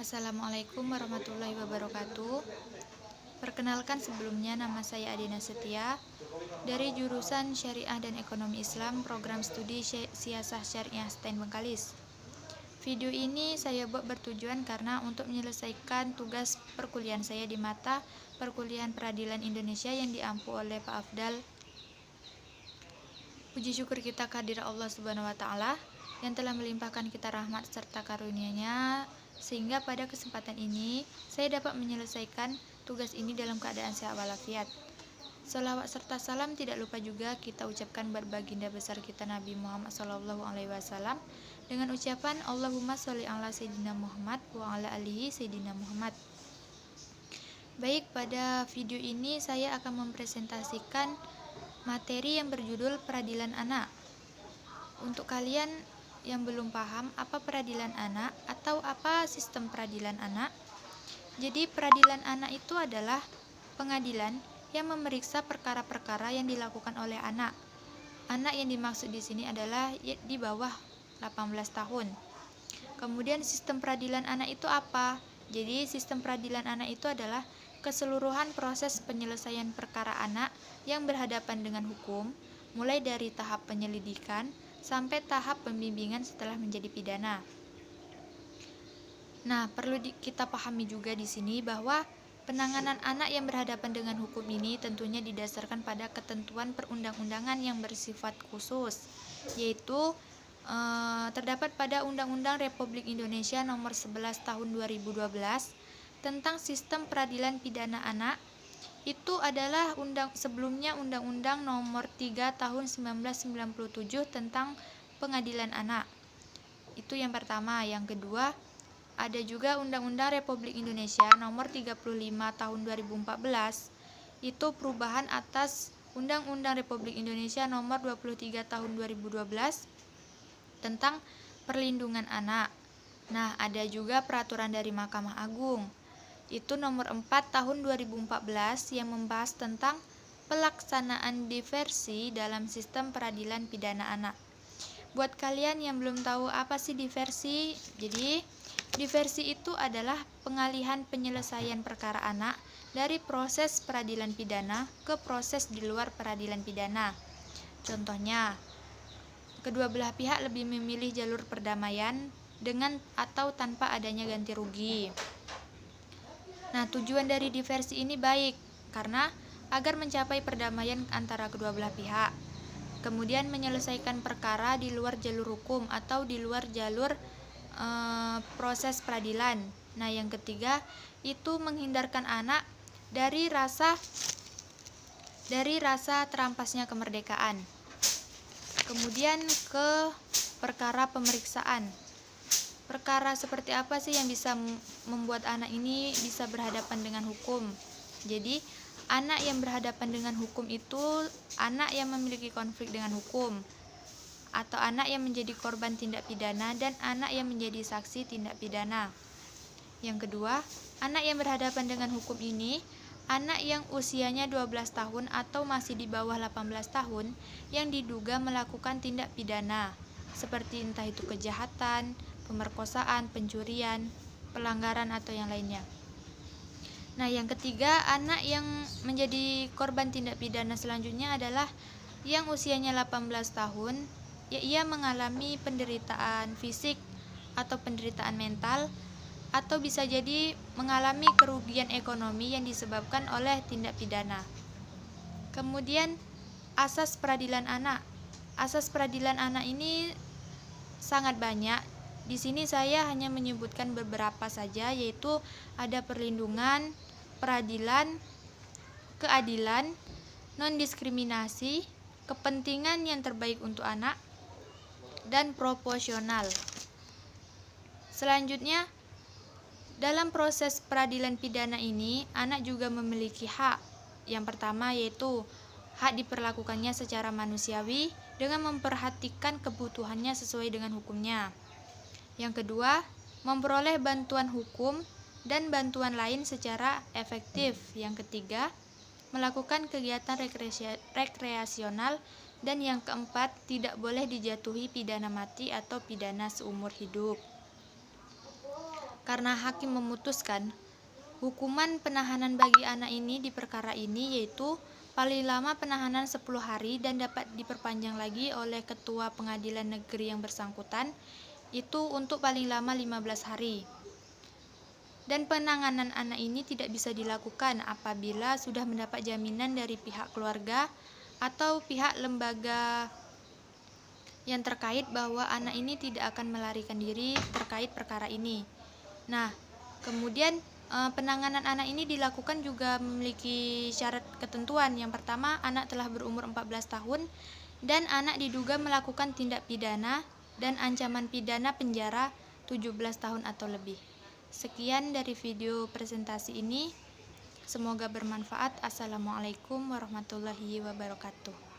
Assalamualaikum warahmatullahi wabarakatuh. Perkenalkan sebelumnya, nama saya Adina Setia dari jurusan Syariah dan Ekonomi Islam, program studi Siasah Syariah STAN Bengkalis. Video ini saya buat bertujuan karena untuk menyelesaikan tugas perkuliahan saya di mata Perkuliahan Peradilan Indonesia yang diampu oleh Pak Afdal. Puji syukur kita kehadirat Allah Subhanahu wa taala yang telah melimpahkan kita rahmat serta karunia-Nya sehingga pada kesempatan ini saya dapat menyelesaikan tugas ini dalam keadaan sehat walafiat. Salawat serta salam tidak lupa juga kita ucapkan buat baginda besar kita Nabi Muhammad SAW dengan ucapan Allahumma sholli ala Sayyidina Muhammad wa ala alihi Sayyidina Muhammad. Baik, pada video ini saya akan mempresentasikan materi yang berjudul Peradilan Anak. Untuk kalian yang belum paham apa peradilan anak atau apa sistem peradilan anak, jadi peradilan anak itu adalah pengadilan yang memeriksa perkara-perkara yang dilakukan oleh anak. Anak yang dimaksud di sini adalah di bawah 18 tahun. Kemudian sistem peradilan anak itu apa? Jadi sistem peradilan anak itu adalah keseluruhan proses penyelesaian perkara anak yang berhadapan dengan hukum, mulai dari tahap penyelidikan sampai tahap pembimbingan setelah menjadi pidana. Nah, perlu kita pahami juga di sini bahwa penanganan anak yang berhadapan dengan hukum ini tentunya didasarkan pada ketentuan perundang-undangan yang bersifat khusus, yaitu terdapat pada Undang-Undang Republik Indonesia Nomor 11 Tahun 2012 tentang Sistem Peradilan Pidana Anak. Itu adalah sebelumnya Undang-Undang Nomor 3 Tahun 1997 tentang Pengadilan Anak. Itu yang pertama. Yang kedua, ada juga Undang-Undang Republik Indonesia Nomor 35 Tahun 2014. Itu perubahan atas Undang-Undang Republik Indonesia Nomor 23 Tahun 2012 tentang Perlindungan Anak. Nah, ada juga peraturan dari Mahkamah Agung. Itu nomor 4 tahun 2014 yang membahas tentang pelaksanaan diversi dalam sistem peradilan pidana anak. Buat kalian yang belum tahu apa sih diversi, jadi diversi itu adalah pengalihan penyelesaian perkara anak dari proses peradilan pidana ke proses di luar peradilan pidana. Contohnya, kedua belah pihak lebih memilih jalur perdamaian dengan atau tanpa adanya ganti rugi. Nah, tujuan dari diversi ini baik karena agar mencapai perdamaian antara kedua belah pihak. Kemudian menyelesaikan perkara di luar jalur hukum atau di luar jalur proses peradilan. Nah, yang ketiga itu menghindarkan anak dari rasa terampasnya kemerdekaan. Kemudian ke perkara pemeriksaan. Perkara seperti apa sih yang bisa membuat anak ini bisa berhadapan dengan hukum? Jadi, anak yang berhadapan dengan hukum itu anak yang memiliki konflik dengan hukum, atau anak yang menjadi korban tindak pidana dan anak yang menjadi saksi tindak pidana. Yang kedua, anak yang berhadapan dengan hukum ini anak yang usianya 12 tahun atau masih di bawah 18 tahun yang diduga melakukan tindak pidana seperti entah itu kejahatan, pemerkosaan, pencurian, pelanggaran atau yang lainnya. Nah, yang ketiga, anak yang menjadi korban tindak pidana selanjutnya adalah yang usianya 18 tahun, ia mengalami penderitaan fisik atau penderitaan mental, atau bisa jadi mengalami kerugian ekonomi yang disebabkan oleh tindak pidana. Kemudian, asas peradilan anak. Asas peradilan anak ini sangat banyak. Di sini saya hanya menyebutkan beberapa saja, yaitu ada perlindungan, peradilan, keadilan, non-diskriminasi, kepentingan yang terbaik untuk anak, dan proporsional. Selanjutnya, dalam proses peradilan pidana ini, anak juga memiliki hak. Yang pertama yaitu hak diperlakukannya secara manusiawi dengan memperhatikan kebutuhannya sesuai dengan hukumnya. Yang kedua, memperoleh bantuan hukum dan bantuan lain secara efektif. Yang ketiga, melakukan kegiatan rekreasional. Dan yang keempat, tidak boleh dijatuhi pidana mati atau pidana seumur hidup. karena hakim memutuskan hukuman penahanan bagi anak ini di perkara ini yaitu paling lama penahanan 10 hari dan dapat diperpanjang lagi oleh ketua pengadilan negeri yang bersangkutan itu untuk paling lama 15 hari. Dan penanganan anak ini tidak bisa dilakukan apabila sudah mendapat jaminan dari pihak keluarga atau pihak lembaga yang terkait bahwa anak ini tidak akan melarikan diri terkait perkara ini. Nah, kemudian penanganan anak ini dilakukan juga memiliki syarat ketentuan. Yang pertama, anak telah berumur 14 tahun dan anak diduga melakukan tindak pidana dan ancaman pidana penjara 17 tahun atau lebih. Sekian dari video presentasi ini. Semoga bermanfaat. Assalamualaikum warahmatullahi wabarakatuh.